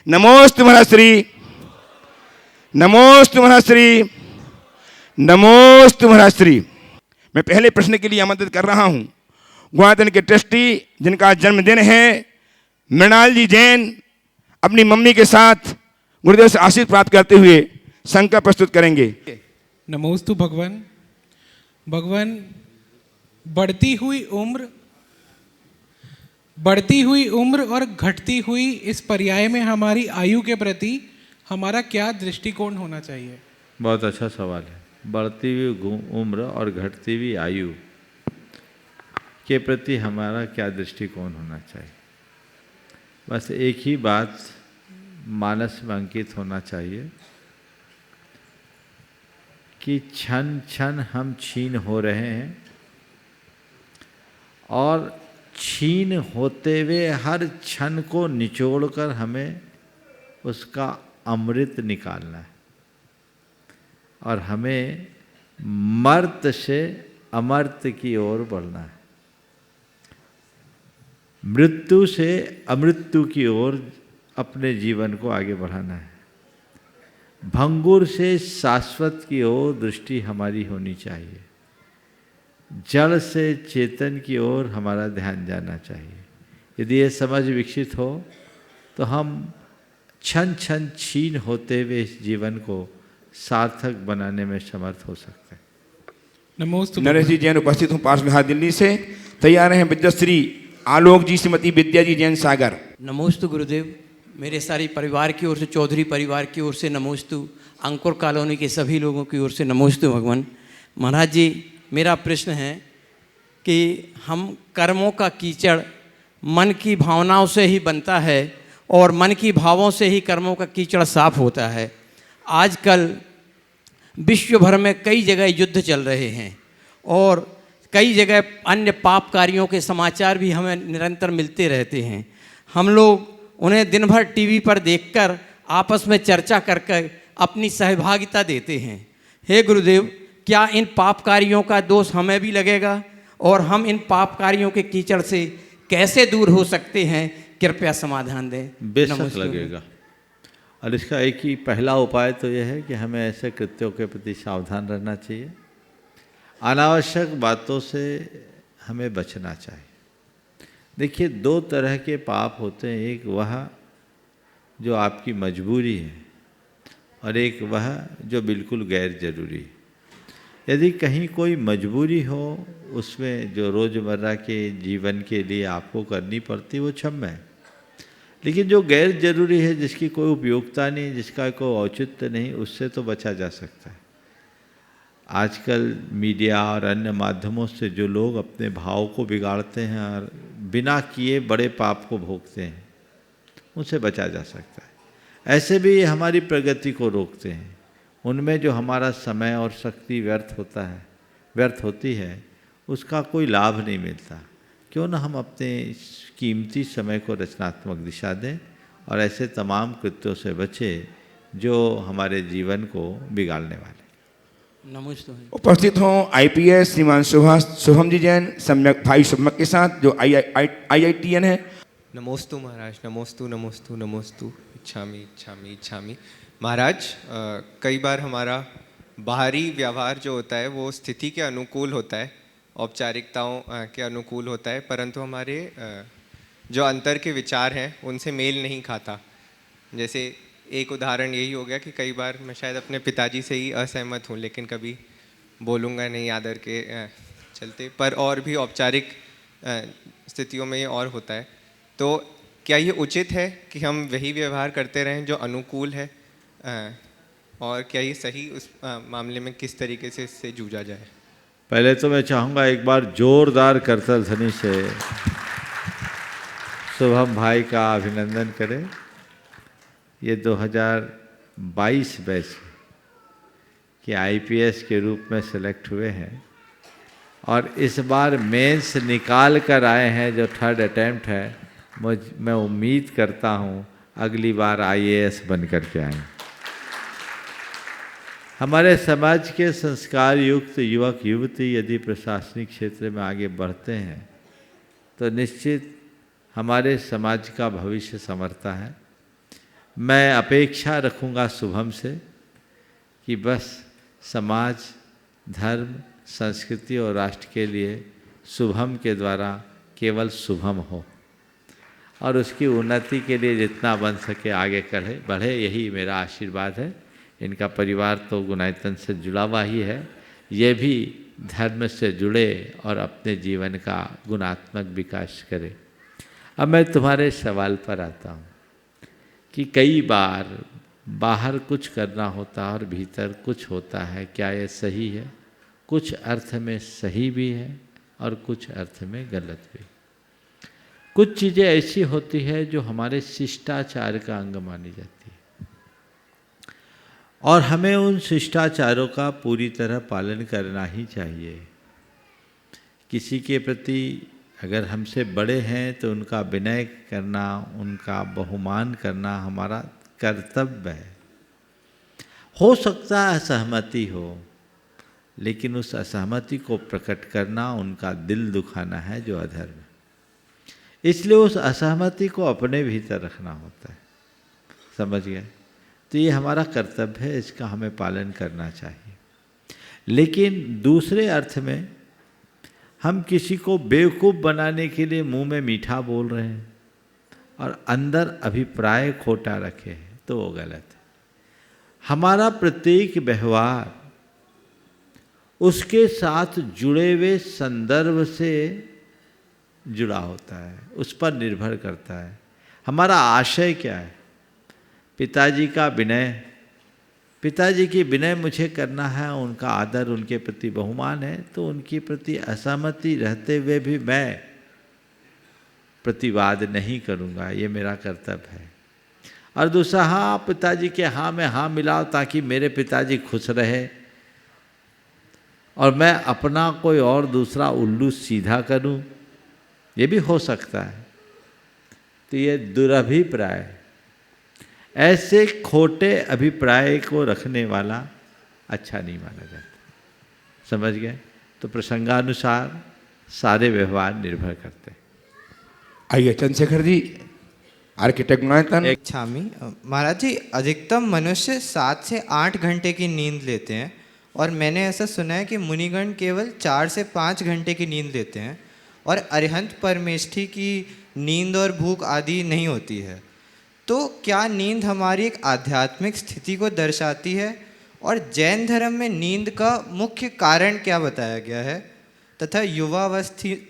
नमोस्तु मनश्री, नमोस्तु मनश्री, नमोस्तु मनश्री। मैं पहले प्रश्न के लिए आमंत्रित कर रहा हूं गुणाधन के ट्रस्टी जिनका जन्मदिन है मृणाल जी जैन अपनी मम्मी के साथ गुरुदेव से आशीष प्राप्त करते हुए संकल्प प्रस्तुत करेंगे। नमोस्तु भगवान। भगवान, बढ़ती हुई उम्र और घटती हुई इस पर्याय में हमारी आयु के प्रति हमारा क्या दृष्टिकोण होना चाहिए? बहुत अच्छा सवाल है। बढ़ती हुई उम्र और घटती हुई आयु के प्रति हमारा क्या दृष्टिकोण होना चाहिए? बस एक ही बात मानस में अंकित होना चाहिए कि क्षण क्षण हम क्षीण हो रहे हैं और क्षीण होते हुए हर क्षण को निचोड़कर हमें उसका अमृत निकालना है और हमें मर्त से अमर्त की ओर बढ़ना है, मृत्यु से अमृत्यु की ओर अपने जीवन को आगे बढ़ाना है, भंगुर से शाश्वत की ओर दृष्टि हमारी होनी चाहिए, जड़ से चेतन की ओर हमारा ध्यान जाना चाहिए। यदि ये समझ विकसित हो तो हम क्षण क्षण क्षीण होते हुए इस जीवन को सार्थक बनाने में समर्थ हो सकते हैं। नमोस्तु। नरेश जी जैन उपस्थित हूँ पार्श्व विहार दिल्ली से। तैयार हैं विद्याश्री आलोक जी, श्रीमती विद्या जी जैन सागर। नमोस्तु गुरुदेव। मेरे सारी परिवार की ओर से, चौधरी परिवार की ओर से नमोस्तु, अंकुर कॉलोनी के सभी लोगों की ओर से नमोस्तु भगवान। महाराज जी, मेरा प्रश्न है कि हम कर्मों का कीचड़ मन की भावनाओं से ही बनता है और मन की भावों से ही कर्मों का कीचड़ साफ होता है। आजकल विश्व भर में कई जगह युद्ध चल रहे हैं और कई जगह अन्य पाप कार्यों के समाचार भी हमें निरंतर मिलते रहते हैं। हम लोग उन्हें दिन भर टीवी पर देखकर आपस में चर्चा करके अपनी सहभागिता देते हैं। हे गुरुदेव, क्या इन पाप कार्यों का दोष हमें भी लगेगा और हम इन पाप कार्यों के कीचड़ से कैसे दूर हो सकते हैं? कृपया समाधान दें। बेशक लगेगा। और इसका एक ही पहला उपाय तो यह है कि हमें ऐसे कृत्यों के प्रति सावधान रहना चाहिए, अनावश्यक बातों से हमें बचना चाहिए। देखिए, दो तरह के पाप होते हैं, एक वह जो आपकी मजबूरी है और एक वह जो बिल्कुल गैर जरूरी है। यदि कहीं कोई मजबूरी हो, उसमें जो रोज़मर्रा के जीवन के लिए आपको करनी पड़ती वो क्षम्य है, लेकिन जो गैर जरूरी है, जिसकी कोई उपयोगिता नहीं, जिसका कोई औचित्य नहीं, उससे तो बचा जा सकता है। आजकल मीडिया और अन्य माध्यमों से जो लोग अपने भाव को बिगाड़ते हैं और बिना किए बड़े पाप को भोगते हैं, उनसे बचा जा सकता है। ऐसे भी ये हमारी प्रगति को रोकते हैं। उनमें जो हमारा समय और शक्ति व्यर्थ होती है, उसका कोई लाभ नहीं मिलता। क्यों ना हम अपने कीमती समय को रचनात्मक दिशा दें और ऐसे तमाम कृत्यों से बचें जो हमारे जीवन को बिगाड़ने वाले। नमस्ते। उपस्थित हों IPS श्रीमान शुभम जी जैन सम्यक भाई शुभमक के साथ जो IITN है। नमोस्तु महाराज, नमोस्तु नमोस्तु नमोस्तु। इच्छामि इच्छामि इच्छामि। महाराज, कई बार हमारा बाहरी व्यवहार जो होता है वो स्थिति के अनुकूल होता है, औपचारिकताओं के अनुकूल होता है, परंतु हमारे जो अंतर के विचार हैं उनसे मेल नहीं खाता। जैसे एक उदाहरण यही हो गया कि कई बार मैं शायद अपने पिताजी से ही असहमत हूँ, लेकिन कभी बोलूँगा नहीं आदर के चलते, पर और भी औपचारिक स्थितियों में ये और होता है। तो क्या ये उचित है कि हम वही व्यवहार करते रहें जो अनुकूल है, और क्या ये सही उस मामले में किस तरीके से इससे जूझा जाए? पहले तो मैं चाहूँगा एक बार जोरदार करतल ध्वनि से शुभम भाई का अभिनंदन करें। ये 2022 बैच के IPS के रूप में सेलेक्ट हुए हैं और इस बार मेंस निकाल कर आए हैं, जो थर्ड अटैम्प्ट है। मैं उम्मीद करता हूँ अगली बार IAS बन कर के आएँ। हमारे समाज के संस्कार युक्त युवक युवती यदि प्रशासनिक क्षेत्र में आगे बढ़ते हैं तो निश्चित हमारे समाज का भविष्य संवरता है। मैं अपेक्षा रखूँगा शुभम से कि बस समाज, धर्म, संस्कृति और राष्ट्र के लिए शुभम के द्वारा केवल शुभम हो और उसकी उन्नति के लिए जितना बन सके आगे बढ़े, यही मेरा आशीर्वाद है। इनका परिवार तो गुणायतन से जुड़ा हुआ ही है, ये भी धर्म से जुड़े और अपने जीवन का गुणात्मक विकास करे। अब मैं तुम्हारे सवाल पर आता हूँ कि कई बार बाहर कुछ करना होता है और भीतर कुछ होता है, क्या ये सही है? कुछ अर्थ में सही भी है और कुछ अर्थ में गलत भी। कुछ चीज़ें ऐसी होती है जो हमारे शिष्टाचार का अंग मानी जाती है और हमें उन शिष्टाचारों का पूरी तरह पालन करना ही चाहिए। किसी के प्रति अगर हमसे बड़े हैं तो उनका विनय करना, उनका बहुमान करना हमारा कर्तव्य है। हो सकता है असहमति हो, लेकिन उस असहमति को प्रकट करना उनका दिल दुखाना है जो अधर्म है। इसलिए उस असहमति को अपने भीतर रखना होता है। समझ गए? तो ये हमारा कर्तव्य है, इसका हमें पालन करना चाहिए। लेकिन दूसरे अर्थ में हम किसी को बेवकूफ़ बनाने के लिए मुंह में मीठा बोल रहे हैं और अंदर अभिप्राय खोटा रखे हैं तो वो गलत है। हमारा प्रत्येक व्यवहार उसके साथ जुड़े हुए संदर्भ से जुड़ा होता है, उस पर निर्भर करता है। हमारा आशय क्या है? पिताजी का विनय, पिताजी की विनय मुझे करना है, उनका आदर, उनके प्रति बहुमान है, तो उनके प्रति असहमति रहते हुए भी मैं प्रतिवाद नहीं करूँगा, ये मेरा कर्तव्य है। और दूसरा, हाँ पिताजी के हाँ में हाँ मिलाओ ताकि मेरे पिताजी खुश रहे और मैं अपना कोई और दूसरा उल्लू सीधा करूं, ये भी हो सकता है। तो ये दुरभिप्राय, ऐसे खोटे अभिप्राय को रखने वाला अच्छा नहीं माना जाता। समझ गए? तो प्रसंगानुसार सारे व्यवहार निर्भर करते हैं। आइए चंद्रशेखर जी, आर्किटेक्ट गुणायतन। छामी महाराज जी, अधिकतम मनुष्य 7 से 8 घंटे की नींद लेते हैं और मैंने ऐसा सुना है कि मुनिगण केवल 4 से 5 घंटे की नींद लेते हैं और अरिहंत परमेष्ठी की नींद और भूख आदि नहीं होती है। तो क्या नींद हमारी एक आध्यात्मिक स्थिति को दर्शाती है? और जैन धर्म में नींद का मुख्य कारण क्या बताया गया है तथा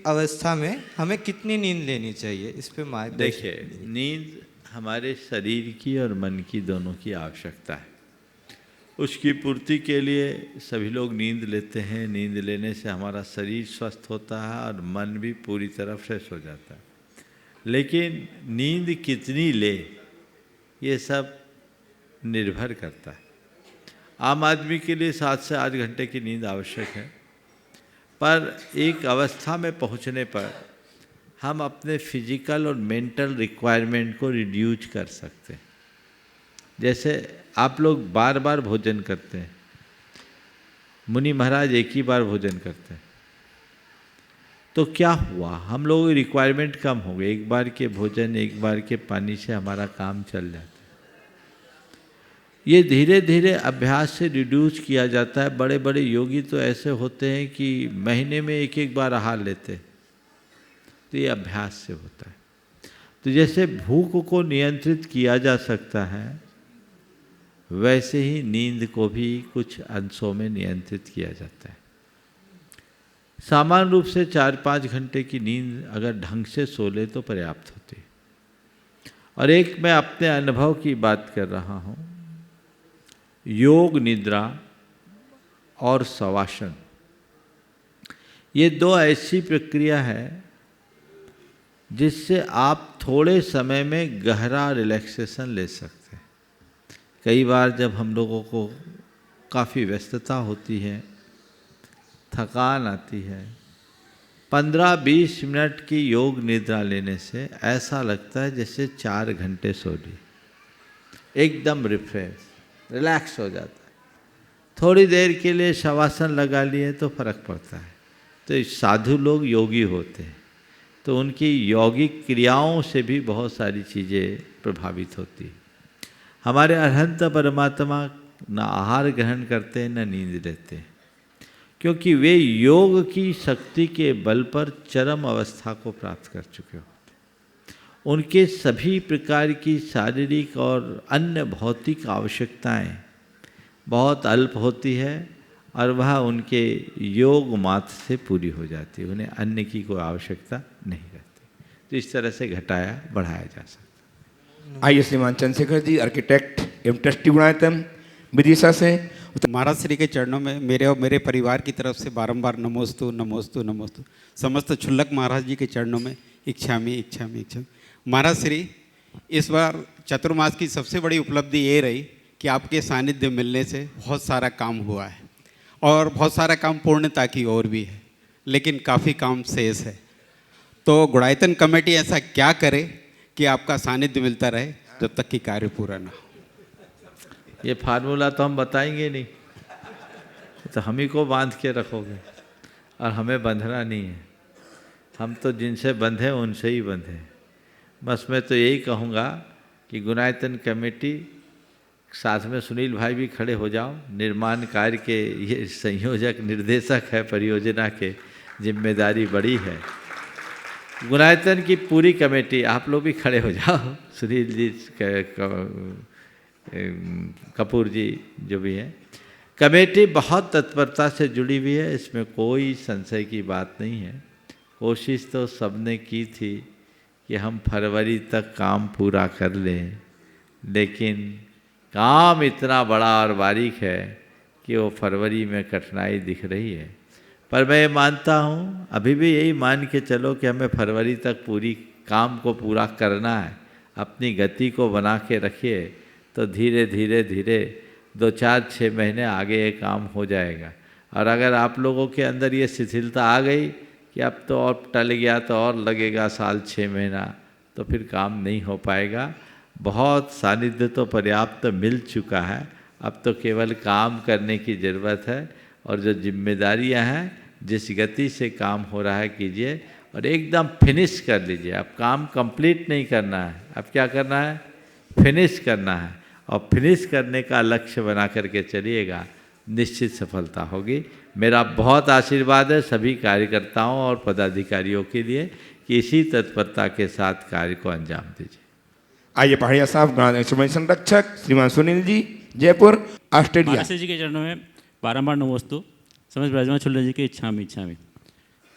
अवस्था में हमें कितनी नींद लेनी चाहिए? इस पे मार्ग देखिए, नींद हमारे शरीर की और मन की दोनों की आवश्यकता है। उसकी पूर्ति के लिए सभी लोग नींद लेते हैं। नींद लेने से हमारा शरीर स्वस्थ होता है और मन भी पूरी तरह फ्रेश हो जाता है। लेकिन नींद कितनी ले, ये सब निर्भर करता है। आम आदमी के लिए 7 से 8 घंटे की नींद आवश्यक है, पर एक अवस्था में पहुंचने पर हम अपने फिजिकल और मेंटल रिक्वायरमेंट को रिड्यूस कर सकते हैं। जैसे आप लोग बार बार भोजन करते हैं, मुनि महाराज एक ही बार भोजन करते हैं, तो क्या हुआ? हम लोगों की रिक्वायरमेंट कम हो गई। एक बार के भोजन, एक बार के पानी से हमारा काम चल जाता है। ये धीरे धीरे अभ्यास से रिड्यूस किया जाता है। बड़े बड़े योगी तो ऐसे होते हैं कि महीने में एक एक बार आहार लेते हैं। तो ये अभ्यास से होता है। तो जैसे भूख को नियंत्रित किया जा सकता है, वैसे ही नींद को भी कुछ अंशों में नियंत्रित किया जाता है। सामान्य रूप से 4-5 घंटे की नींद अगर ढंग से सो ले तो पर्याप्त होती है। और एक मैं अपने अनुभव की बात कर रहा हूँ, योग निद्रा और शवासन, ये 2 ऐसी प्रक्रिया है जिससे आप थोड़े समय में गहरा रिलैक्सेशन ले सकते हैं। कई बार जब हम लोगों को काफ़ी व्यस्तता होती है, थकान आती है, 15-20 मिनट की योग निद्रा लेने से ऐसा लगता है जैसे 4 घंटे सो ली। एकदम रिलैक्स हो जाता है। थोड़ी देर के लिए शवासन लगा लिए तो फर्क पड़ता है। तो साधु लोग योगी होते हैं, तो उनकी यौगिक क्रियाओं से भी बहुत सारी चीज़ें प्रभावित होती हैं। हमारे अरहंत परमात्मा न आहार ग्रहण करते हैं न नींद लेते हैं, क्योंकि वे योग की शक्ति के बल पर चरम अवस्था को प्राप्त कर चुके होते हैं। उनके सभी प्रकार की शारीरिक और अन्य भौतिक आवश्यकताएं बहुत अल्प होती है और वह उनके योग मात्र से पूरी हो जाती है, उन्हें अन्य की कोई आवश्यकता नहीं रहती। तो इस तरह से घटाया बढ़ाया जा सकता। आइए श्रीमान चंद्रशेखर जी, आर्किटेक्ट एवं ट्रस्टी गुणायतन विदिशा से। महाराज श्री के चरणों में मेरे और मेरे परिवार की तरफ से बारंबार नमोस्तु नमोस्तु नमोस्तु। समस्त क्षुल्लक महाराज जी के चरणों में इच्छामि इच्छामि इच्छामि। महाराज श्री, इस बार चतुर्मास की सबसे बड़ी उपलब्धि ये रही कि आपके सानिध्य मिलने से बहुत सारा काम हुआ है और बहुत सारा काम पूर्णता की ओर भी है, लेकिन काफ़ी काम शेष है। तो गुणायतन कमेटी ऐसा क्या करे कि आपका सानिध्य मिलता रहे जब तक कि कार्य पूरा ना हो? ये फार्मूला तो हम बताएंगे नहीं, तो हम ही को बांध के रखोगे और हमें बंधना नहीं है। हम तो जिनसे बंधे उनसे ही बंधे। बस मैं तो यही कहूँगा कि गुणायतन कमेटी साथ में सुनील भाई भी खड़े हो जाओ। निर्माण कार्य के ये संयोजक निर्देशक है परियोजना के, जिम्मेदारी बड़ी है। गुणायतन की पूरी कमेटी आप लोग भी खड़े हो जाओ, सुनील जी कपूर जी जो भी हैं। कमेटी बहुत तत्परता से जुड़ी हुई है, इसमें कोई संशय की बात नहीं है। कोशिश तो सबने की थी कि हम फरवरी तक काम पूरा कर लें, लेकिन काम इतना बड़ा और बारीक है कि वो फरवरी में कठिनाई दिख रही है। पर मैं ये मानता हूँ, अभी भी यही मान के चलो कि हमें फरवरी तक पूरी काम को पूरा करना है। अपनी गति को बना के रखिए, तो धीरे धीरे धीरे 2-4-6 महीने आगे ये काम हो जाएगा। और अगर आप लोगों के अंदर ये शिथिलता आ गई कि अब तो और टल गया तो और लगेगा 1-6 महीना, तो फिर काम नहीं हो पाएगा। बहुत सानिध्य तो पर्याप्त मिल चुका है, अब तो केवल काम करने की ज़रूरत है। और जो जिम्मेदारियां हैं, जिस गति से काम हो रहा है कीजिए और एकदम फिनिश कर लीजिए। अब काम कंप्लीट नहीं करना है, अब क्या करना है? फिनिश करना है। और फिनिश करने का लक्ष्य बना करके चलिएगा, निश्चित सफलता होगी। मेरा बहुत आशीर्वाद है सभी कार्यकर्ताओं और पदाधिकारियों के लिए कि इसी तत्परता के साथ कार्य को अंजाम दीजिए। आइए पहाड़िया साहब गण संरक्षक श्रीमान सुनील जी, जयपुर, ऑस्ट्रेलिया। महाराज जी के चरणों में बारंबार नमोस्तु। समझ ब्रजमान चुल्ला जी के इच्छामि इच्छामि।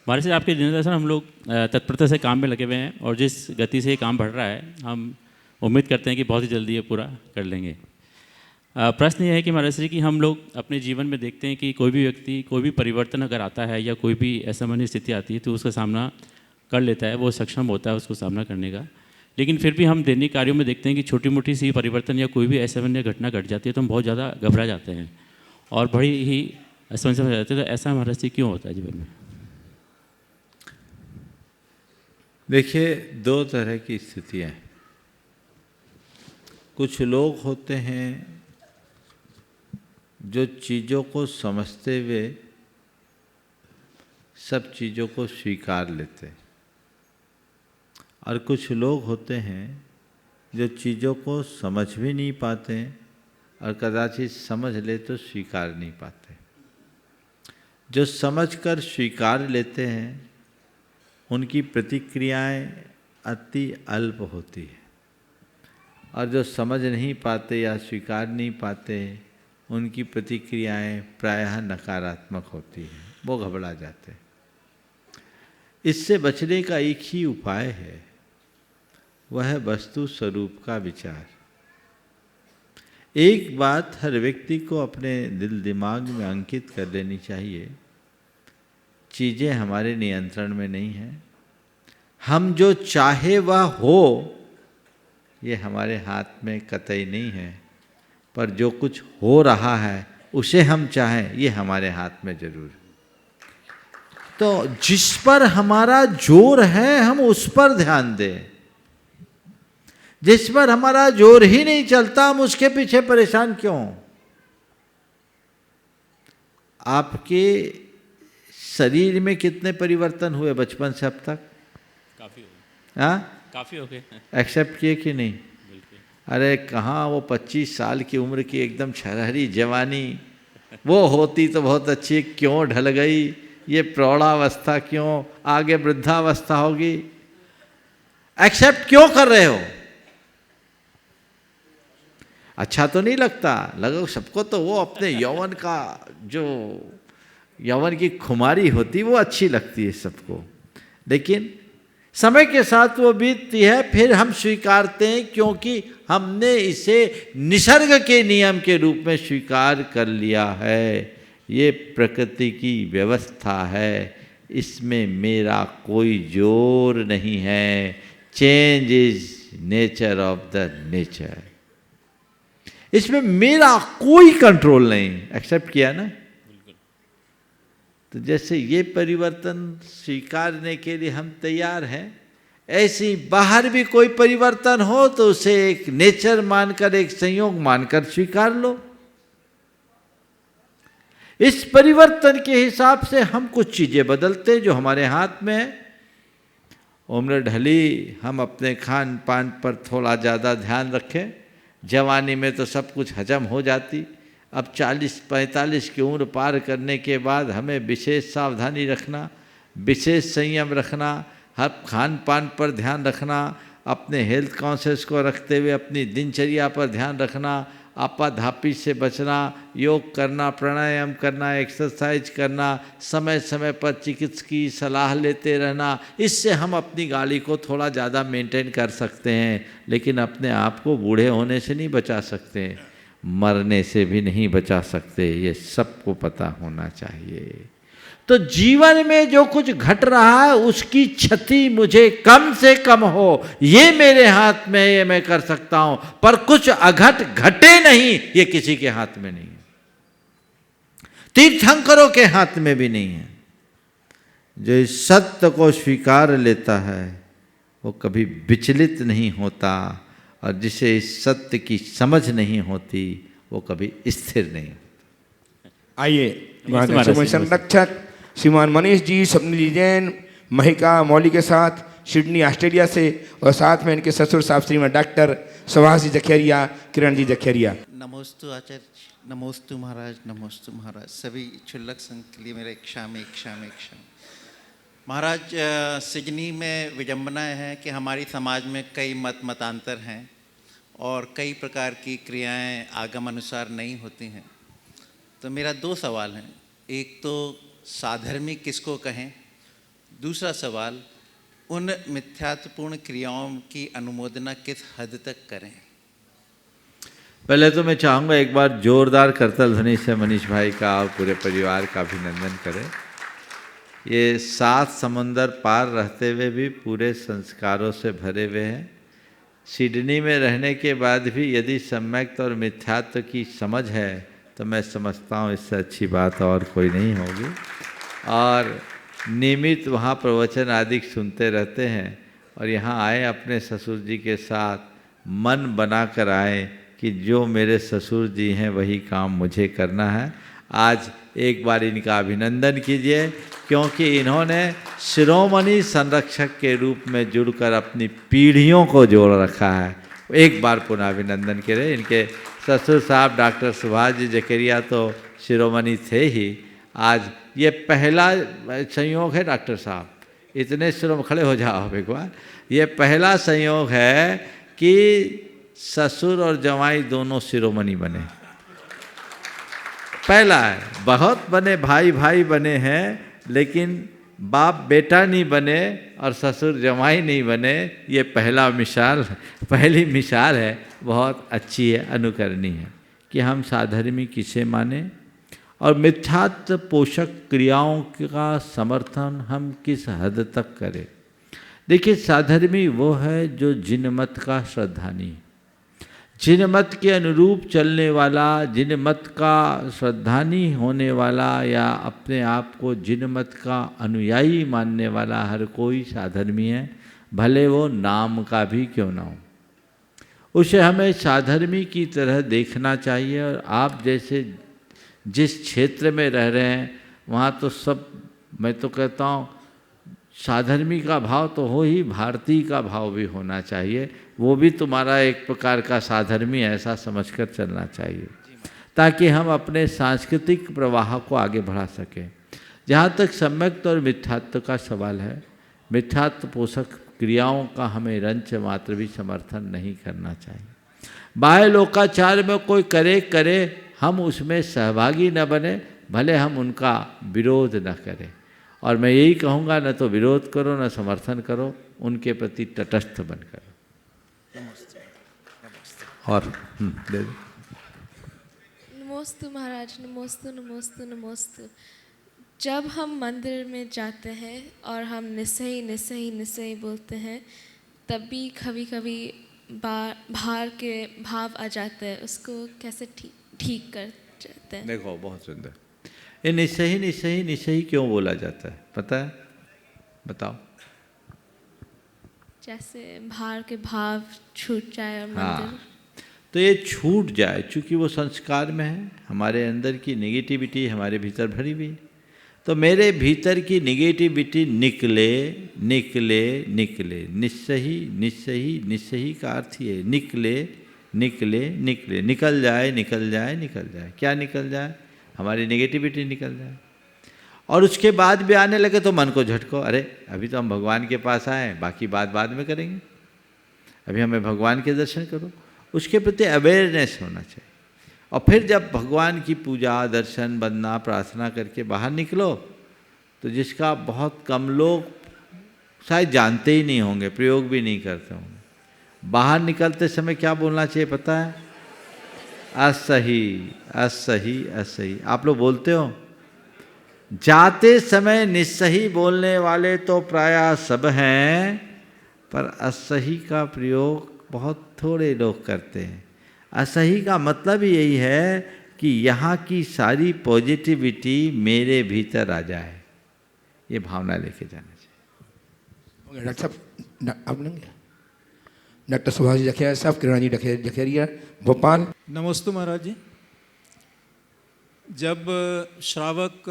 महाराज जी, आपके निर्देशन हम लोग तत्परता से काम में लगे हुए हैं और जिस गति से ये काम बढ़ रहा है, हम उम्मीद करते हैं कि बहुत ही जल्दी ये पूरा कर लेंगे। प्रश्न ये है कि महाराज जी कि हम लोग अपने जीवन में देखते हैं कि कोई भी व्यक्ति कोई भी परिवर्तन अगर आता है या कोई भी असामान्य स्थिति आती है तो उसका सामना कर लेता है, वो सक्षम होता है उसको सामना करने का। लेकिन फिर भी हम दैनिक कार्यों में देखते हैं कि छोटी मोटी सी परिवर्तन या कोई भी असामान्य घटना घट जाती है तो हम बहुत ज़्यादा घबरा जाते हैं और बड़ी ही असमंजस हो जाते हैं। तो ऐसा महाराज जी क्यों होता है जीवन में? देखिए, 2 तरह की स्थितियाँ हैं। कुछ लोग होते हैं जो चीज़ों को समझते हुए सब चीज़ों को स्वीकार लेते हैं, और कुछ लोग होते हैं जो चीज़ों को समझ भी नहीं पाते और कदाचित समझ ले तो स्वीकार नहीं पाते। जो समझकर स्वीकार लेते हैं उनकी प्रतिक्रियाएं अति अल्प होती है, और जो समझ नहीं पाते या स्वीकार नहीं पाते उनकी प्रतिक्रियाएं प्रायः नकारात्मक होती हैं, वो घबरा जाते हैं। इससे बचने का एक ही उपाय है, वह है वस्तु स्वरूप का विचार। एक बात हर व्यक्ति को अपने दिल दिमाग में अंकित कर लेनी चाहिए, चीज़ें हमारे नियंत्रण में नहीं हैं। हम जो चाहे वह हो, ये हमारे हाथ में कतई नहीं है, पर जो कुछ हो रहा है उसे हम चाहें, ये हमारे हाथ में जरूर है। तो जिस पर हमारा जोर है हम उस पर ध्यान दें। जिस पर हमारा जोर ही नहीं चलता हम उसके पीछे परेशान क्यों? आपके शरीर में कितने परिवर्तन हुए बचपन से अब तक? काफ़ी हो गए। हाँ, काफ़ी हो गए। एक्सेप्ट किए कि नहीं? अरे कहाँ वो 25 साल की उम्र की एकदम छरहरी जवानी, वो होती तो बहुत अच्छी, क्यों ढल गई? ये प्रौढ़ावस्था क्यों, आगे वृद्धावस्था होगी। एक्सेप्ट क्यों कर रहे हो? अच्छा तो नहीं लगता? लगो सबको तो वो अपने यौवन का जो यौवन की खुमारी होती वो अच्छी लगती है सबको, लेकिन समय के साथ वो बीतती है, फिर हम स्वीकारते हैं क्योंकि हमने इसे निसर्ग के नियम के रूप में स्वीकार कर लिया है। ये प्रकृति की व्यवस्था है, इसमें मेरा कोई जोर नहीं है। Change is nature of the nature, इसमें मेरा कोई कंट्रोल नहीं। एक्सेप्ट किया ना? तो जैसे ये परिवर्तन स्वीकारने के लिए हम तैयार हैं, ऐसे ही बाहर भी कोई परिवर्तन हो तो उसे एक नेचर मानकर, एक संयोग मानकर स्वीकार लो। इस परिवर्तन के हिसाब से हम कुछ चीजें बदलते हैं जो हमारे हाथ में है। उम्र ढली, हम अपने खान पान पर थोड़ा ज़्यादा ध्यान रखें। जवानी में तो सब कुछ हजम हो जाती, अब 40-45 की उम्र पार करने के बाद हमें विशेष सावधानी रखना, विशेष संयम रखना, हर खान पान पर ध्यान रखना, अपने हेल्थ कॉन्शियस को रखते हुए अपनी दिनचर्या पर ध्यान रखना, आपाधापी से बचना, योग करना, प्राणायाम करना, एक्सरसाइज करना, समय समय पर चिकित्सक की सलाह लेते रहना। इससे हम अपनी गाड़ी को थोड़ा ज़्यादा मेंटेन कर सकते हैं, लेकिन अपने आप को बूढ़े होने से नहीं बचा सकते, मरने से भी नहीं बचा सकते। ये सबको पता होना चाहिए। तो जीवन में जो कुछ घट रहा है उसकी क्षति मुझे कम से कम हो, ये मेरे हाथ में है, ये मैं कर सकता हूं। पर कुछ अघट घटे नहीं, ये किसी के हाथ में नहीं है, तीर्थंकरों के हाथ में भी नहीं है। जो इस सत्य को स्वीकार लेता है वो कभी विचलित नहीं होता, और जिसे इस सत्य की समझ नहीं होती वो कभी स्थिर नहीं होता। आइए संरक्षक श्रीमान मनीष जी, स्वप्निल जी जैन, महिका मौली के साथ सिडनी ऑस्ट्रेलिया से, और साथ में इनके ससुर साहब श्रीमान डॉक्टर सुभाष जी जखेरिया, किरण जी जखेरिया। नमोस्तु आचार्य, नमोस्तु महाराज, नमोस्तु महाराज। सभी क्षुल्लक संघ के लिए मेरा क्षामी महाराज। सिडनी में विडंबना है कि हमारी समाज में कई मतांतर हैं और कई प्रकार की क्रियाएं आगम अनुसार नहीं होती हैं। तो मेरा 2 सवाल हैं। एक तो साधर्मिक किसको कहें, दूसरा सवाल उन मिथ्यात्वपूर्ण क्रियाओं की अनुमोदना किस हद तक करें। पहले तो मैं चाहूँगा एक बार जोरदार करतल ध्वनि से मनीष भाई का और पूरे परिवार का अभिनंदन करें। ये 7 समुंदर पार रहते हुए भी पूरे संस्कारों से भरे हुए हैं। सिडनी में रहने के बाद भी यदि सम्यक्त और मिथ्यात्व की समझ है तो मैं समझता हूँ इससे अच्छी बात और कोई नहीं होगी। और नियमित वहाँ प्रवचन आदि सुनते रहते हैं, और यहाँ आए अपने ससुर जी के साथ, मन बना कर आए कि जो मेरे ससुर जी हैं वही काम मुझे करना है। आज एक बार इनका अभिनंदन कीजिए, क्योंकि इन्होंने शिरोमणि संरक्षक के रूप में जुड़कर अपनी पीढ़ियों को जोड़ रखा है। एक बार पुनः अभिनंदन करें। इनके ससुर साहब डॉक्टर सुभाष जी जकेरिया तो शिरोमणि थे ही। आज ये पहला संयोग है डॉक्टर साहब, इतने शिरोमणि, खड़े हो जाओ एक बार। ये पहला संयोग है कि ससुर और जवाई दोनों शिरोमणि बने, पहला है। बहुत बने भाई भाई बने हैं, लेकिन बाप बेटा नहीं बने और ससुर जमाई नहीं बने। ये पहली मिसाल है, बहुत अच्छी है, अनुकरणीय है कि हम साधर्मी किसे माने और मिथ्यात्व पोषक क्रियाओं का समर्थन हम किस हद तक करें। देखिए, साधर्मी वो है जो जिन मत का श्रद्धानी, जिन मत के अनुरूप चलने वाला, जिन मत का श्रद्धानी होने वाला, या अपने आप को जिन मत का अनुयायी मानने वाला हर कोई साधर्मी है, भले वो नाम का भी क्यों ना हो। उसे हमें साधर्मी की तरह देखना चाहिए। और आप जैसे जिस क्षेत्र में रह रहे हैं वहाँ तो सब, मैं तो कहता हूँ साधर्मी का भाव तो हो ही, भारतीय का भाव भी होना चाहिए। वो भी तुम्हारा एक प्रकार का साधर्मी ऐसा समझकर चलना चाहिए, ताकि हम अपने सांस्कृतिक प्रवाह को आगे बढ़ा सकें। जहाँ तक सम्यक्त और मिथ्यात्व का सवाल है, मिथ्यात्व पोषक क्रियाओं का हमें रंच मात्र भी समर्थन नहीं करना चाहिए। बाह्य लोकाचार में कोई करे, हम उसमें सहभागी न बने, भले हम उनका विरोध न करें। और मैं यही कहूँगा, न तो विरोध करो न समर्थन करो, उनके प्रति तटस्थ बनकर। और दे दो। नमोस्तु महाराज, नमोस्तु नमोस्तु नमोस्तु। जब हम मंदिर में जाते हैं और हम निसही निसही निसही बोलते हैं, तब भी कभी कभी बाहर के भाव आ जाते हैं, उसको कैसे ठीक कर जाते हैं? देखो, बहुत सुंदर। ये निसही निसही निसही क्यों बोला जाता है पता है? बताओ। जैसे बाहर के भाव छूट जाए और मंदिर, तो ये छूट जाए, चूँकि वो संस्कार में है, हमारे अंदर की नेगेटिविटी हमारे भीतर भरी हुई है। तो मेरे भीतर की नेगेटिविटी निकले निकले निकले, निस्सही निस्सही निस्सही का अर्थ ये निकले निकले निकले, निकल जाए निकल जाए निकल जाए। क्या निकल जाए? हमारी नेगेटिविटी निकल जाए। और उसके बाद भी आने लगे तो मन को झटको, अरे अभी तो हम भगवान के पास आए, बाकी बात बाद में करेंगे, अभी हमें भगवान के दर्शन करो। उसके प्रति अवेयरनेस होना चाहिए। और फिर जब भगवान की पूजा, दर्शन, वंदना, प्रार्थना करके बाहर निकलो, तो जिसका बहुत कम लोग शायद जानते ही नहीं होंगे, प्रयोग भी नहीं करते होंगे, बाहर निकलते समय क्या बोलना चाहिए पता है? असही असही असही। आप लोग बोलते हो? जाते समय निस्सही बोलने वाले तो प्रायः सब हैं, पर असही का प्रयोग बहुत थोड़े लोग करते हैं। असही का मतलब यही है कि यहाँ की सारी पॉजिटिविटी मेरे भीतर आ जाए, ये भावना लेके जाना चाहिए। डॉक्टर साहब, आप लेंगे? डॉक्टर सुभाष जी जखेरिया साहब, किरण जी जखेरिया, भोपाल। नमस्ते महाराज जी। जब श्रावक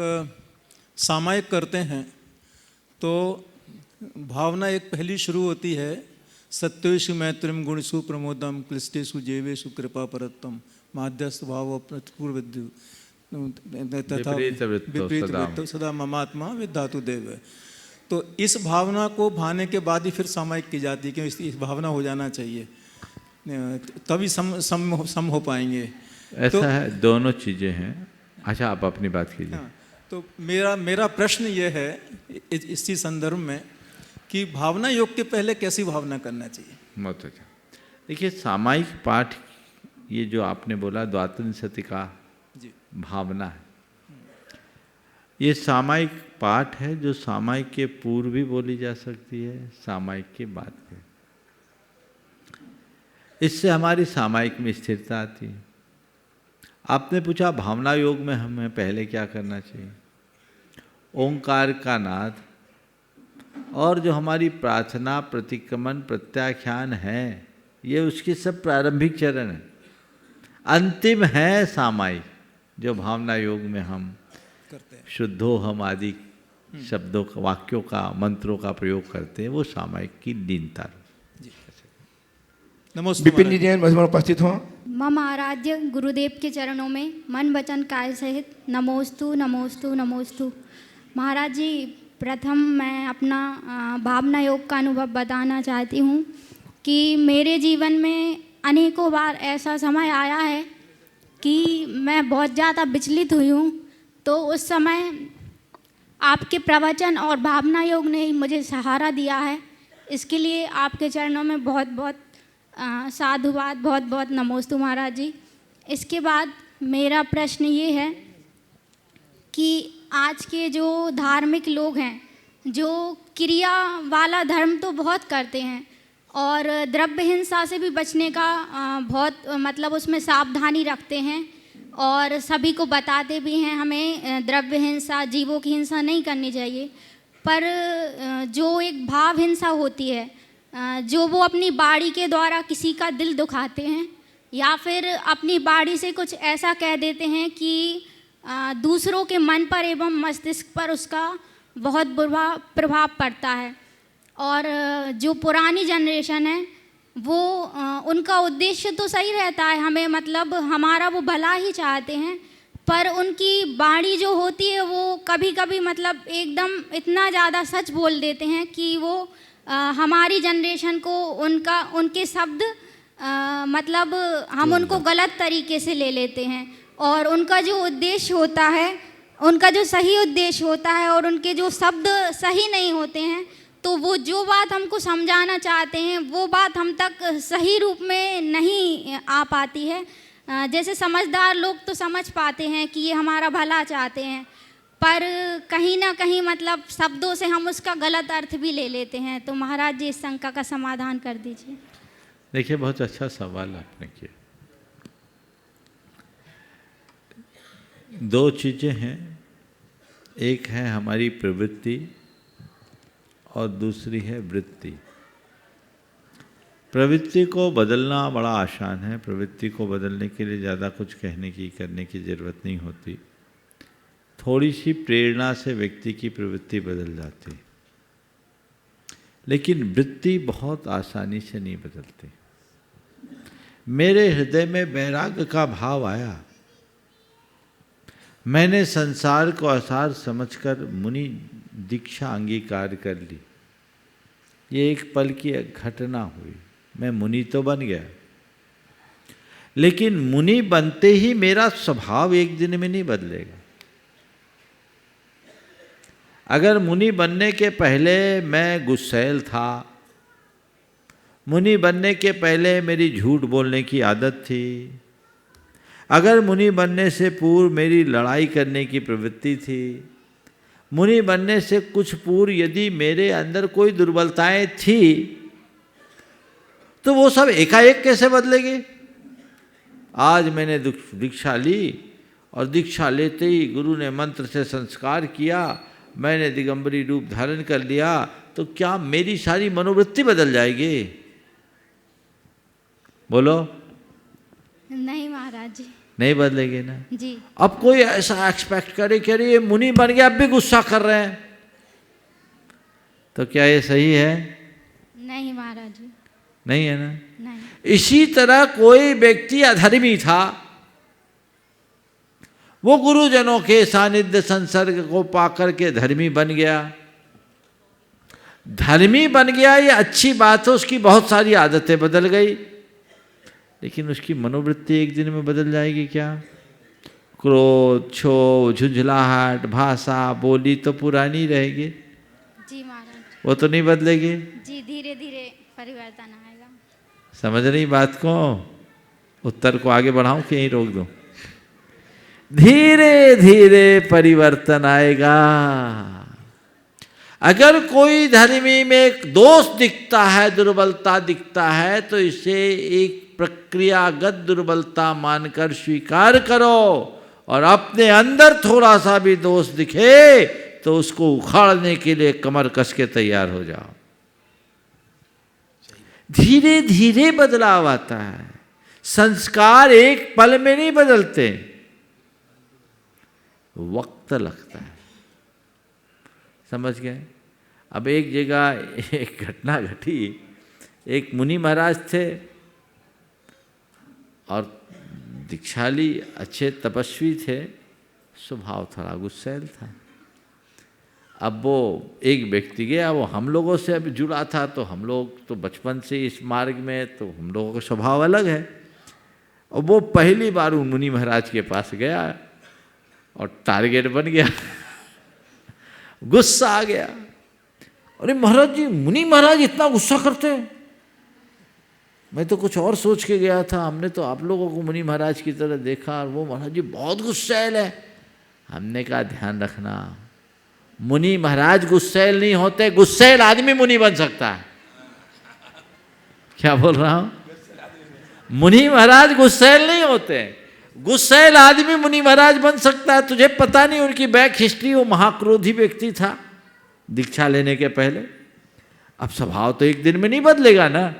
सामायिक करते हैं तो भावना एक पहली शुरू होती है, सत्येषु मैत्रिम गुणसु प्रमोदम क्लिष्टेषु जीवेषु कृपा परत्तम माध्यस्थ भाव तथा विपरीत सदा ममात्मा विधातु देव। तो इस भावना को भाने के बाद ही फिर सामायिक की जाती है, क्यों इस भावना हो जाना चाहिए, तभी सम हो पाएंगे। ऐसा तो, है, दोनों चीज़ें हैं। अच्छा, आप अपनी बात कीजिए। हाँ, तो मेरा प्रश्न ये है इसी संदर्भ में कि भावना योग के पहले कैसी भावना करना चाहिए? बहुत अच्छा। देखिए, सामायिक पाठ, ये जो आपने बोला द्वात्रिंशति का भावना है, ये सामायिक पाठ है जो सामायिक के पूर्व भी बोली जा सकती है, सामायिक के बाद भी। इससे हमारी सामायिक में स्थिरता आती है। आपने पूछा भावना योग में हमें पहले क्या करना चाहिए? ओंकार का नाद और जो हमारी प्रार्थना, प्रतिक्रमण, प्रत्याख्यान है, ये उसके सब प्रारंभिक चरण हैं। अंतिम है सामायिक, जो भावना योग में हम शुद्धो हम आदि शब्दों का, वाक्यों का, मंत्रों का प्रयोग करते हैं, वो सामायिक की दीनता। विपिन जी जैन मधुबन उपस्थित हो। मम आराध्य गुरुदेव के चरणों में मन वचन काय सहित नमोस्तु नमोस्तु नमोस्तु। महाराज जी, प्रथम मैं अपना भावना योग का अनुभव बताना चाहती हूँ कि मेरे जीवन में अनेकों बार ऐसा समय आया है कि मैं बहुत ज़्यादा विचलित हुई हूँ। तो उस समय आपके प्रवचन और भावना योग ने ही मुझे सहारा दिया है। इसके लिए आपके चरणों में बहुत बहुत साधुवाद, बहुत बहुत नमोस्तु महाराज जी। इसके बाद मेरा प्रश्न ये है कि आज के जो धार्मिक लोग हैं, जो क्रिया वाला धर्म तो बहुत करते हैं और द्रव्य हिंसा से भी बचने का बहुत मतलब उसमें सावधानी रखते हैं और सभी को बताते भी हैं हमें द्रव्य हिंसा, जीवों की हिंसा नहीं करनी चाहिए। पर जो एक भाव हिंसा होती है, जो वो अपनी बाड़ी के द्वारा किसी का दिल दुखाते हैं या फिर अपनी बाड़ी से कुछ ऐसा कह देते हैं कि दूसरों के मन पर एवं मस्तिष्क पर उसका बहुत बुरा प्रभाव पड़ता है। और जो पुरानी जनरेशन है वो उनका उद्देश्य तो सही रहता है, हमें मतलब हमारा वो भला ही चाहते हैं, पर उनकी वाणी जो होती है वो कभी कभी मतलब एकदम इतना ज़्यादा सच बोल देते हैं कि वो हमारी जनरेशन को उनके शब्द मतलब हम उनको गलत तरीके से ले लेते हैं, और उनका जो उद्देश्य होता है, उनका जो सही उद्देश्य होता है और उनके जो शब्द सही नहीं होते हैं, तो वो जो बात हमको समझाना चाहते हैं वो बात हम तक सही रूप में नहीं आ पाती है। जैसे समझदार लोग तो समझ पाते हैं कि ये हमारा भला चाहते हैं, पर कहीं ना कहीं मतलब शब्दों से हम उसका गलत अर्थ भी ले लेते हैं। तो महाराज जी इस शंका का समाधान कर दीजिए। देखिए, बहुत अच्छा सवाल आपने किया। दो चीज़ें हैं, एक है हमारी प्रवृत्ति और दूसरी है वृत्ति। प्रवृत्ति को बदलना बड़ा आसान है, प्रवृत्ति को बदलने के लिए ज़्यादा कुछ कहने की करने की ज़रूरत नहीं होती। थोड़ी सी प्रेरणा से व्यक्ति की प्रवृत्ति बदल जाती, लेकिन वृत्ति बहुत आसानी से नहीं बदलती। मेरे हृदय में वैराग्य का भाव आया, मैंने संसार को असार समझकर मुनि दीक्षा अंगीकार कर ली। ये एक पल की घटना हुई, मैं मुनि तो बन गया, लेकिन मुनि बनते ही मेरा स्वभाव एक दिन में नहीं बदलेगा। अगर मुनि बनने के पहले मैं गुस्सैल था, मुनि बनने के पहले मेरी झूठ बोलने की आदत थी, अगर मुनि बनने से पूर्व मेरी लड़ाई करने की प्रवृत्ति थी, मुनि बनने से कुछ पूर्व यदि मेरे अंदर कोई दुर्बलताएं थी, तो वो सब एकाएक कैसे बदलेगी? आज मैंने दीक्षा ली और दीक्षा लेते ही गुरु ने मंत्र से संस्कार किया, मैंने दिगंबरी रूप धारण कर लिया, तो क्या मेरी सारी मनोवृत्ति बदल जाएगी? बोलो। नहीं महाराज जी, नहीं बदलेगी ना जी। अब कोई ऐसा एक्सपेक्ट करे कि अरे ये मुनि बन गया अब भी गुस्सा कर रहे हैं, तो क्या ये सही है? नहीं महाराज जी, नहीं है ना। नहीं। इसी तरह कोई व्यक्ति अधर्मी था, वो गुरुजनों के सानिध्य संसर्ग को पाकर के धर्मी बन गया। धर्मी बन गया ये अच्छी बात है, उसकी बहुत सारी आदतें बदल गई, लेकिन उसकी मनोवृत्ति एक दिन में बदल जाएगी क्या? क्रोध, क्षोभ, झुंझलाहट, भाषा, बोली तो पुरानी रहेगी जी महाराज, वो तो नहीं बदलेगी जी। धीरे धीरे परिवर्तन आएगा। समझ रही बात को? उत्तर को आगे बढ़ाऊं कि यहीं रोक दूं? धीरे धीरे परिवर्तन आएगा। अगर कोई धर्मी में एक दोष दिखता है, दुर्बलता दिखता है, तो इसे एक प्रक्रियागत दुर्बलता मानकर स्वीकार करो, और अपने अंदर थोड़ा सा भी दोष दिखे तो उसको उखाड़ने के लिए कमर कस के तैयार हो जाओ। धीरे धीरे बदलाव आता है, संस्कार एक पल में नहीं बदलते, वक्त लगता है। समझ गए? अब एक जगह एक घटना घटी, एक मुनि महाराज थे और दीक्षाली अच्छे तपस्वी थे, स्वभाव थोड़ा गुस्सैल था। अब वो एक व्यक्ति गया, वो हम लोगों से अभी जुड़ा था, तो हम लोग तो बचपन से इस मार्ग में, तो हम लोगों का स्वभाव अलग है। और वो पहली बार उन मुनि महाराज के पास गया और टारगेट बन गया गुस्सा आ गया। अरे महाराज जी, मुनि महाराज इतना गुस्सा करते हैं? मैं तो कुछ और सोच के गया था, हमने तो आप लोगों को मुनि महाराज की तरह देखा और वो महाराज जी बहुत गुस्सैल है। हमने कहा ध्यान रखना, मुनि महाराज गुस्सैल नहीं होते, गुस्सैल आदमी मुनि बन सकता है। क्या बोल रहा हूं? मुनि महाराज गुस्सैल नहीं होते, गुस्सैल आदमी मुनि महाराज बन सकता है। तुझे पता नहीं उनकी बैक हिस्ट्री, वो महाक्रोधी व्यक्ति था दीक्षा लेने के पहले। अब स्वभाव तो एक दिन में नहीं बदलेगा ना,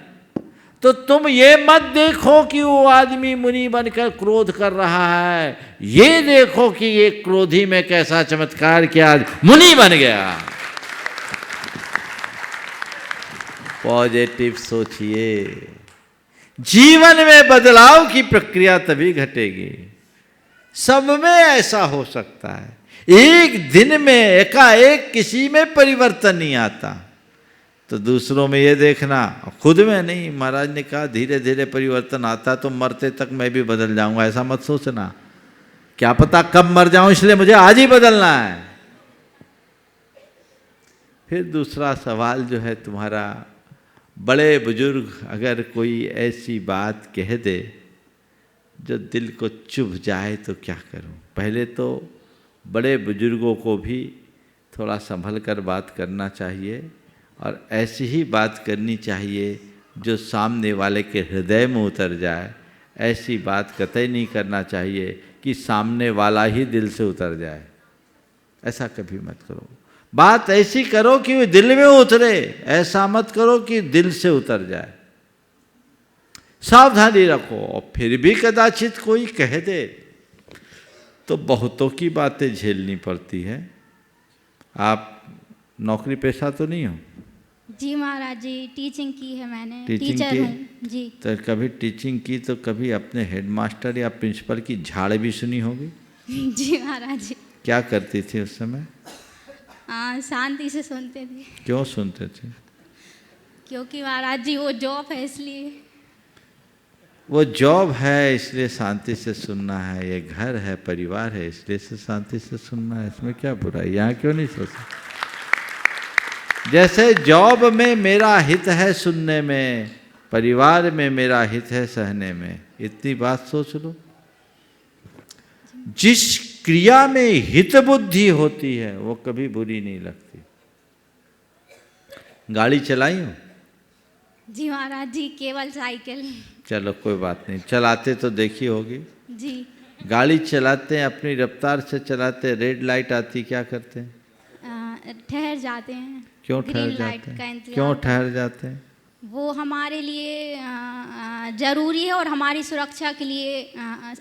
तो तुम ये मत देखो कि वो आदमी मुनि बनकर क्रोध कर रहा है, ये देखो कि ये क्रोधी में कैसा चमत्कार किया, आज मुनि बन गया। पॉजिटिव सोचिए, जीवन में बदलाव की प्रक्रिया तभी घटेगी। सब में ऐसा हो सकता है, एक दिन में एकाएक किसी में परिवर्तन नहीं आता, तो दूसरों में ये देखना, खुद में नहीं। महाराज ने कहा धीरे धीरे परिवर्तन आता, तो मरते तक मैं भी बदल जाऊंगा, ऐसा मत सोचना। क्या पता कब मर जाऊं, इसलिए मुझे आज ही बदलना है। फिर दूसरा सवाल जो है तुम्हारा, बड़े बुजुर्ग अगर कोई ऐसी बात कह दे जो दिल को चुभ जाए तो क्या करूं? पहले तो बड़े बुजुर्गों को भी थोड़ा संभल कर बात करना चाहिए, और ऐसी ही बात करनी चाहिए जो सामने वाले के हृदय में उतर जाए। ऐसी बात कतई नहीं करना चाहिए कि सामने वाला ही दिल से उतर जाए, ऐसा कभी मत करो। बात ऐसी करो कि वो दिल में उतरे, ऐसा मत करो कि दिल से उतर जाए। सावधानी रखो। और फिर भी कदाचित कोई कह दे तो बहुतों की बातें झेलनी पड़ती है। आप नौकरी पेशा तो नहीं हो? जी महाराज जी, टीचिंग की है मैंने, टीचिंग टीचर की? हूँ जी। तो कभी टीचिंग की तो कभी अपने हेडमास्टर या प्रिंसिपल की झाड़ भी सुनी होगी? जी महाराज जी। क्या करती थी उस समय? शांति से सुनते थे। क्यों सुनते थे? क्योंकि महाराज जी वो जॉब है इसलिए। वो जॉब है इसलिए शांति से सुनना है, ये घर है, परिवार है, इसलिए से शांति से सुनना है, इसमें क्या बुराई? यहाँ क्यों नहीं सोचते? जैसे जॉब में मेरा हित है सुनने में, परिवार में मेरा हित है सहने में, इतनी बात सोच लो। जिस क्रिया में हित बुद्धि होती है वो कभी बुरी नहीं लगती। गाड़ी चलाई हो? जी महाराज जी, केवल साइकिल। चलो कोई बात नहीं, चलाते तो देखी होगी। जी। गाड़ी चलाते हैं, अपनी रफ्तार से चलाते, रेड लाइट आती क्या करते हैं? ठहर जाते हैं। क्यों ठहर जाते हैं? क्यों ठहर जाते हैं? वो हमारे लिए जरूरी है और हमारी सुरक्षा के लिए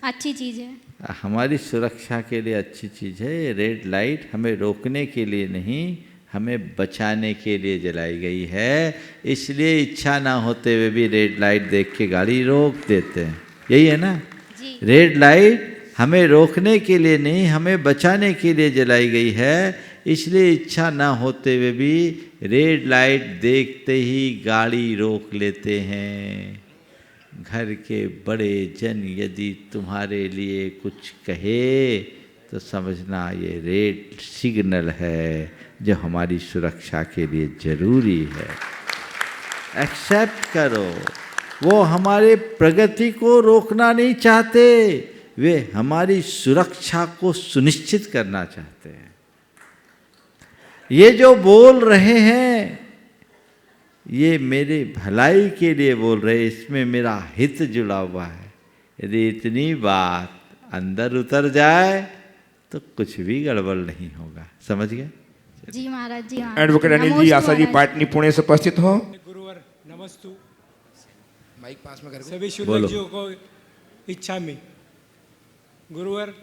अच्छी चीज़ है। हमारी सुरक्षा के लिए अच्छी चीज़ है। रेड लाइट हमें रोकने के लिए नहीं, हमें बचाने के लिए जलाई गई है। इसलिए इच्छा ना होते हुए भी रेड लाइट देख के गाड़ी रोक देते हैं, यही है ना? जी। रेड लाइट हमें रोकने के लिए नहीं, हमें बचाने के लिए जलाई गई है। इसलिए इच्छा ना होते हुए भी रेड लाइट देखते ही गाड़ी रोक लेते हैं। घर के बड़े जन यदि तुम्हारे लिए कुछ कहे तो समझना ये रेड सिग्नल है जो हमारी सुरक्षा के लिए जरूरी है। एक्सेप्ट करो। वो हमारे प्रगति को रोकना नहीं चाहते, वे हमारी सुरक्षा को सुनिश्चित करना चाहते हैं। ये जो बोल रहे हैं ये मेरे भलाई के लिए बोल रहे, इसमें मेरा हित जुड़ा हुआ है। यदि इतनी बात अंदर उतर जाए तो कुछ भी गड़बड़ नहीं होगा। समझ गए? जी महाराज जी। एडवोकेट अनिल जी आशा जी पाटनी पुणे से उपस्थित हो। गुरुवर नमस्तु। माइक पास में कर सभी शुभज्यों को इच्छा में। गुरुवर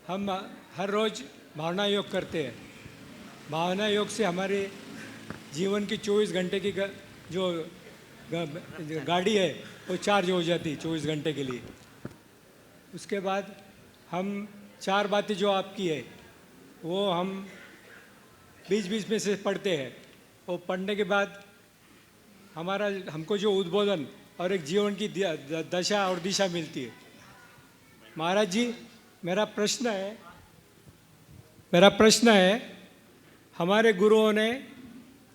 हम हर रोज भावना योग करते हैं। भावना योग से हमारे जीवन की 24 घंटे की जो गाड़ी है वो चार्ज हो जाती है 24 घंटे के लिए। उसके बाद हम 4 बातें जो आपकी है वो हम बीच बीच में से पढ़ते हैं। वो पढ़ने के बाद हमको जो उद्बोधन और एक जीवन की दशा और दिशा मिलती है। महाराज जी, मेरा प्रश्न है हमारे गुरुओं ने,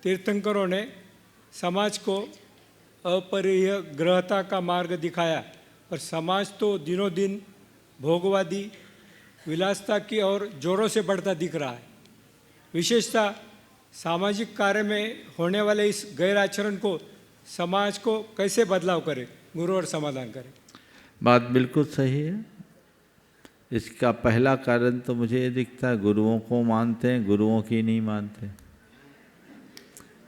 तीर्थंकरों ने समाज को अपरिग्रहता का मार्ग दिखाया, और समाज तो दिनों दिन भोगवादी विलासता की ओर जोरों से बढ़ता दिख रहा है। विशेषतः सामाजिक कार्य में होने वाले इस गैर आचरण को समाज को कैसे बदलाव करे, गुरु और समाधान करे। बात बिल्कुल सही है। इसका पहला कारण तो मुझे ये दिखता है, गुरुओं को मानते हैं, गुरुओं की नहीं मानते।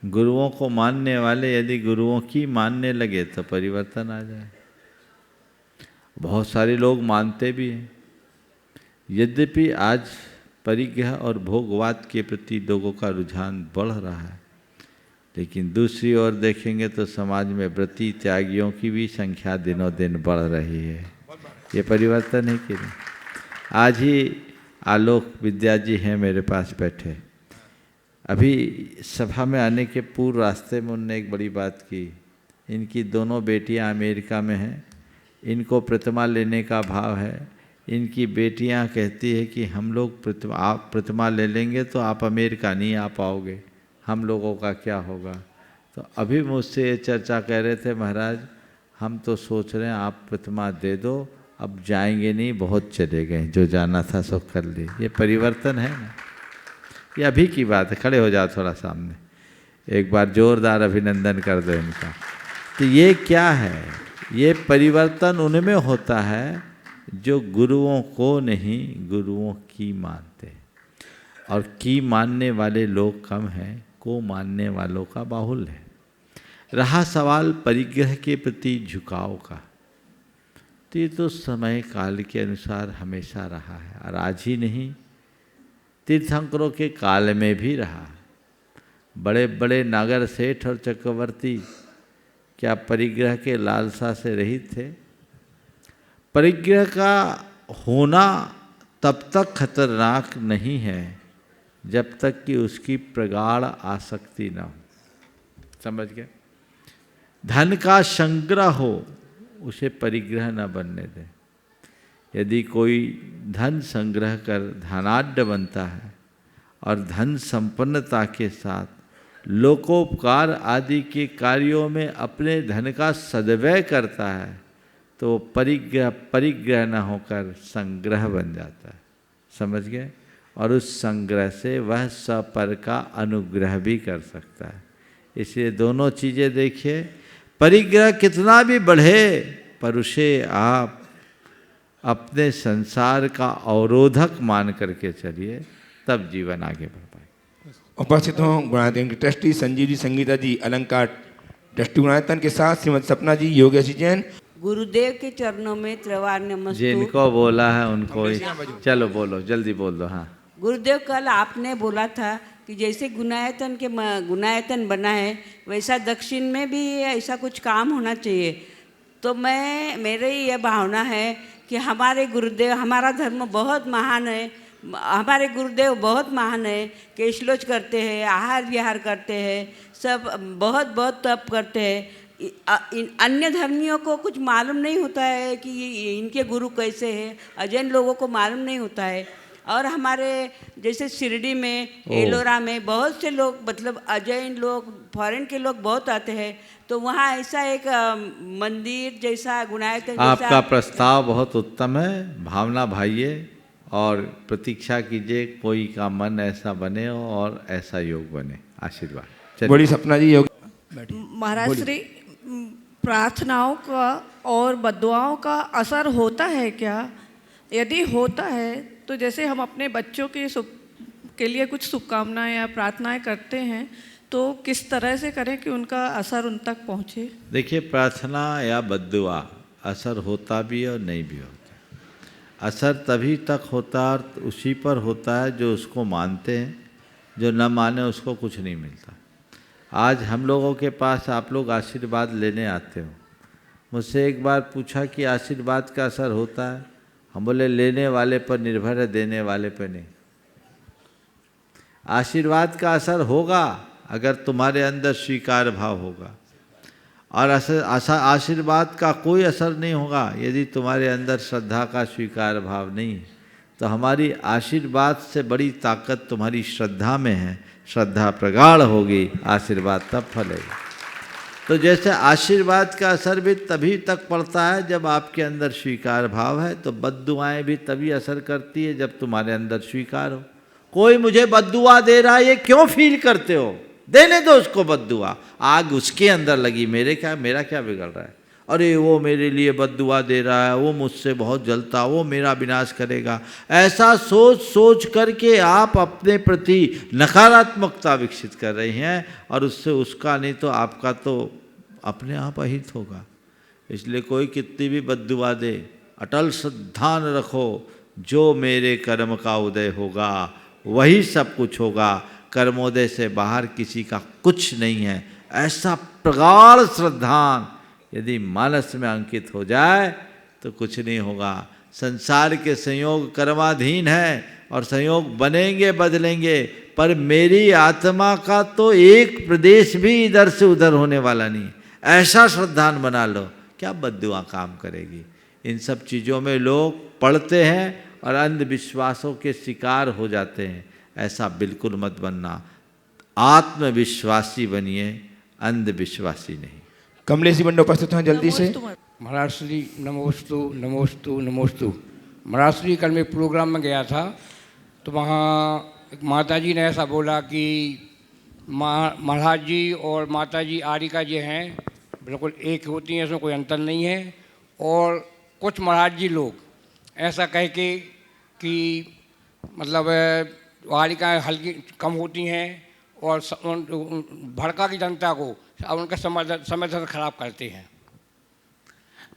गुरुओं को मानने वाले यदि गुरुओं की मानने लगे तो परिवर्तन आ जाए। बहुत सारे लोग मानते भी हैं, यद्यपि आज परिग्रह और भोगवाद के प्रति लोगों का रुझान बढ़ रहा है, लेकिन दूसरी ओर देखेंगे तो समाज में व्रती त्यागियों की भी संख्या दिनों दिन बढ़ रही है। ये परिवर्तन है कि नहीं? आज ही आलोक विद्या जी हैं मेरे पास बैठे, अभी सभा में आने के पूर्व रास्ते में उनने एक बड़ी बात की। इनकी दोनों बेटियां अमेरिका में हैं, इनको प्रतिमा लेने का भाव है। इनकी बेटियां कहती है कि हम लोग आप प्रतिमा ले लेंगे तो आप अमेरिका नहीं आ पाओगे, हम लोगों का क्या होगा। तो अभी मुझसे ये चर्चा कर रहे थे, महाराज हम तो सोच रहे हैं आप प्रतिमा दे दो, अब जाएंगे नहीं, बहुत चले गए, जो जाना था सो कर लिए। ये परिवर्तन है ना, ये अभी की बात है। खड़े हो जाओ थोड़ा सामने, एक बार जोरदार अभिनंदन कर दो इनका। तो ये क्या है? ये परिवर्तन उनमें होता है जो गुरुओं को नहीं, गुरुओं की मानते, और की मानने वाले लोग कम हैं, को मानने वालों का बाहुल्य है। रहा सवाल परिग्रह के प्रति झुकाव का, तो ये तो समय काल के अनुसार हमेशा रहा है, और आज ही नहीं, तीर्थंकरों के काल में भी रहा। बड़े बड़े नागर सेठ और चक्रवर्ती क्या परिग्रह के लालसा से रहित थे? परिग्रह का होना तब तक खतरनाक नहीं है जब तक कि उसकी प्रगाढ़ आसक्ति न हो। समझ गए? धन का संग्रह हो, उसे परिग्रह न बनने दें। यदि कोई धन संग्रह कर धनाढ्य बनता है और धन संपन्नता के साथ लोकोपकार आदि के कार्यों में अपने धन का सद्व्यय करता है, तो परिग्रह न होकर संग्रह बन जाता है। समझ गए? और उस संग्रह से वह सपर का अनुग्रह भी कर सकता है। इसलिए दोनों चीज़ें देखिए, परिग्रह कितना भी बढ़े पर उसे आप अपने संसार का अवरोधक मान करके चलिए, तब जीवन आगे बढ़ पाए। उपस्थित हों गुणायतन के ट्रस्टी संजीव जी, संगीता जी, अलंकार ट्रस्टी गुणायतन के साथ श्रीमती सपना जी, योगेश जैन। गुरुदेव के चरणों में त्रिवार नमस्तु। जिनको बोला है उनको ही, चलो बोलो, जल्दी बोल दो। हाँ गुरुदेव, कल आपने बोला था कि जैसे गुणायतन बना है वैसा दक्षिण में भी ऐसा कुछ काम होना चाहिए। तो मेरे ये भावना है कि हमारे गुरुदेव, हमारा धर्म बहुत महान है, हमारे गुरुदेव बहुत महान है, केशलोच करते हैं, आहार विहार करते हैं, सब बहुत बहुत तप करते हैं। अन्य धर्मियों को कुछ मालूम नहीं होता है कि इनके गुरु कैसे हैं, अजैन लोगों को मालूम नहीं होता है। और हमारे जैसे शिरडी में, एलोरा में बहुत से लोग, मतलब अजैन लोग, फॉरेन के लोग बहुत आते हैं। तो वहाँ ऐसा एक मंदिर जैसा गुणायतन जैसा। आपका प्रस्ताव बहुत उत्तम है, भावना भाइये और प्रतीक्षा कीजिए कोई का मन ऐसा बने और ऐसा योग बने। आशीर्वाद। बड़ी सपना जी, योग। महाराज श्री, प्रार्थनाओं का और बद्दुआओं का असर होता है क्या? यदि होता है तो जैसे हम अपने बच्चों के लिए कुछ शुभकामनाएं या प्रार्थनाएं करते हैं, तो किस तरह से करें कि उनका असर उन तक पहुँचे? देखिए, प्रार्थना या बद्दुआ असर होता भी है और नहीं भी होता। असर तभी तक होता है और उसी पर होता है जो उसको मानते हैं, जो न माने उसको कुछ नहीं मिलता। आज हम लोगों के पास आप लोग आशीर्वाद लेने आते हो, मुझसे एक बार पूछा कि आशीर्वाद का असर होता है? हम बोले लेने वाले पर निर्भर है, देने वाले पर नहीं। आशीर्वाद का असर होगा अगर तुम्हारे अंदर स्वीकार भाव होगा, और आशीर्वाद का कोई असर नहीं होगा यदि तुम्हारे अंदर श्रद्धा का स्वीकार भाव नहीं है। तो हमारी आशीर्वाद से बड़ी ताकत तुम्हारी श्रद्धा में है। श्रद्धा प्रगाढ़ होगी, आशीर्वाद तब फलेगा। तो जैसे आशीर्वाद का असर भी तभी तक पड़ता है जब आपके अंदर स्वीकार भाव है, तो बद्दुआएं भी तभी असर करती है जब तुम्हारे अंदर स्वीकार हो। कोई मुझे बद्दुआ दे रहा है, ये क्यों फील करते हो? देने दो उसको बद्दुआ, आग उसके अंदर लगी, मेरा क्या बिगड़ रहा है? अरे वो मेरे लिए बद्दुआ दे रहा है, वो मुझसे बहुत जलता, वो मेरा विनाश करेगा, ऐसा सोच सोच करके आप अपने प्रति नकारात्मकता विकसित कर रही हैं और उससे उसका नहीं तो आपका तो अपने आप अहित होगा। इसलिए कोई कितनी भी बद्दुआ दे, अटल श्रद्धान रखो, जो मेरे कर्म का उदय होगा वही सब कुछ होगा, कर्मोदय से बाहर किसी का कुछ नहीं है। ऐसा प्रगाढ़ श्रद्धान यदि मानस में अंकित हो जाए तो कुछ नहीं होगा। संसार के संयोग कर्माधीन है और संयोग बनेंगे बदलेंगे, पर मेरी आत्मा का तो एक प्रदेश भी इधर से उधर होने वाला नहीं। ऐसा श्रद्धान बना लो, क्या बद्दुआ काम करेगी। इन सब चीज़ों में लोग पढ़ते हैं और अंधविश्वासों के शिकार हो जाते हैं। ऐसा बिल्कुल मत बनना, आत्मविश्वासी बनिए, अंधविश्वासी नहीं। कमलेश जी बंडो उपस्थित हैं जल्दी से। महाराज श्री नमोस्तु नमोस्तु नमोस्तु। महाराज श्री कल मैं प्रोग्राम में गया था तो वहाँ एक माता जी ने ऐसा बोला कि महाराज जी और माता जी आरिका जी हैं बिल्कुल एक होती हैं, इसमें कोई अंतर नहीं है। और कुछ महाराज जी लोग ऐसा कह के कि मतलब आरिकाएँ हल्की कम होती हैं और भड़का की जनता को अब उनका समर्थन खराब करते हैं।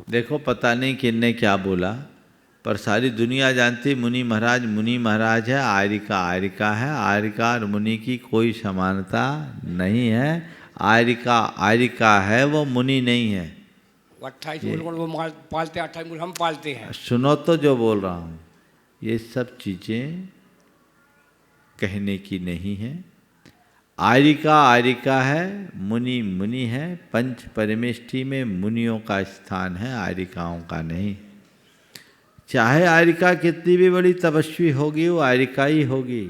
देखो पता नहीं किन्ने क्या बोला, पर सारी दुनिया जानती मुनि महाराज है, आरिका आरिका है। आरिका और मुनि की कोई समानता नहीं है। आरिका आरिका है, वो मुनि नहीं है। 28 मूल वो पालते, 28 मूल हम पालते हैं। सुनो तो जो बोल रहा हूँ, ये सब चीज़ें कहने की नहीं है। आरिका आरिका है, मुनि मुनि है। पंच परमेष्ठी में मुनियों का स्थान है, आरिकाओं का नहीं। चाहे आरिका कितनी भी बड़ी तपस्वी होगी, वो आरिका ही होगी।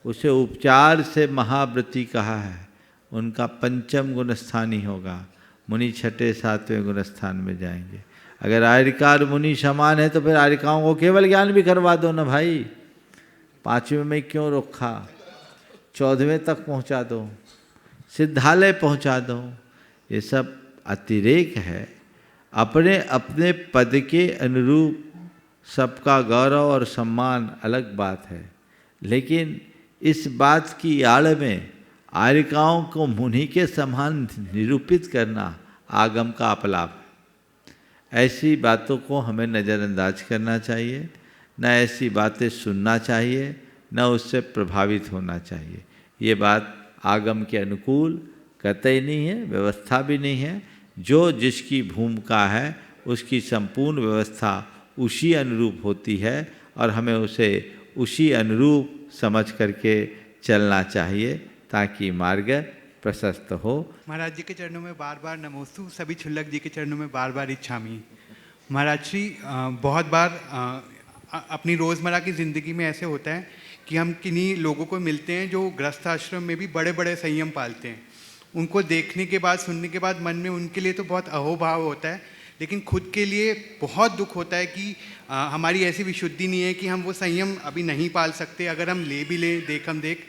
उसे उपचार से महाव्रती कहा है, उनका पंचम गुणस्थान ही होगा। मुनि छठे सातवें गुणस्थान में जाएंगे। अगर आरिका और मुनि समान है तो फिर आरिकाओं को केवल ज्ञान भी करवा दो ना भाई। 5वें में क्यों रखा, 14वें तक पहुंचा दो, सिद्धालय पहुंचा दो। ये सब अतिरेक है। अपने अपने पद के अनुरूप सबका गौरव और सम्मान अलग बात है, लेकिन इस बात की आड़ में आरिकाओं को मुनि के समान निरूपित करना आगम का अपलाप है। ऐसी बातों को हमें नज़रअंदाज करना चाहिए, न ऐसी बातें सुनना चाहिए, न उससे प्रभावित होना चाहिए। ये बात आगम के अनुकूल कतई नहीं है, व्यवस्था भी नहीं है। जो जिसकी भूमिका है उसकी संपूर्ण व्यवस्था उसी अनुरूप होती है और हमें उसे उसी अनुरूप समझ करके चलना चाहिए ताकि मार्ग प्रशस्त हो। महाराज जी के चरणों में बार बार नमोस्तु, सभी क्षुल्लक जी के चरणों में बार बार इच्छामी। महाराज श्री बहुत बार अपनी रोज़मर्रा की ज़िंदगी में ऐसे होता है कि हम किन्हीं लोगों को मिलते हैं जो गृहस्थ आश्रम में भी बड़े बड़े संयम पालते हैं। उनको देखने के बाद, सुनने के बाद मन में उनके लिए तो बहुत अहोभाव होता है, लेकिन खुद के लिए बहुत दुख होता है कि हमारी ऐसी विशुद्धि नहीं है कि हम वो संयम अभी नहीं पाल सकते। अगर हम ले भी लें देख हम देख,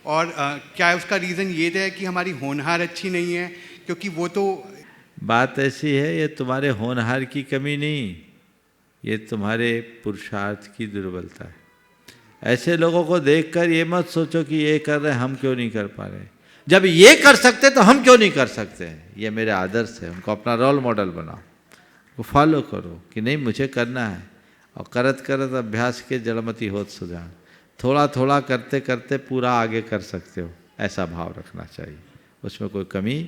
और क्या उसका रीज़न ये है कि हमारी होनहार अच्छी नहीं है, क्योंकि वो तो बात ऐसी है, ये तुम्हारे होनहार की कमी नहीं, ये तुम्हारे पुरुषार्थ की दुर्बलता है। ऐसे लोगों को देखकर ये मत सोचो कि ये कर रहे हैं हम क्यों नहीं कर पा रहे। जब ये कर सकते तो हम क्यों नहीं कर सकते। ये मेरे आदर्श है, उनको अपना रोल मॉडल बनाओ, वो फॉलो करो कि नहीं मुझे करना है। और करत करत अभ्यास के जड़मती होत सुजान, थोड़ा थोड़ा करते करते पूरा आगे कर सकते हो, ऐसा भाव रखना चाहिए। उसमें कोई कमी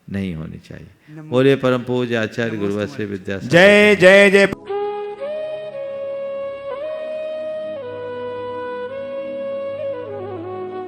नहीं होनी चाहिए। बोले परम पूज्य आचार्य गुरुवर श्री विद्यासागर। जय जय जय।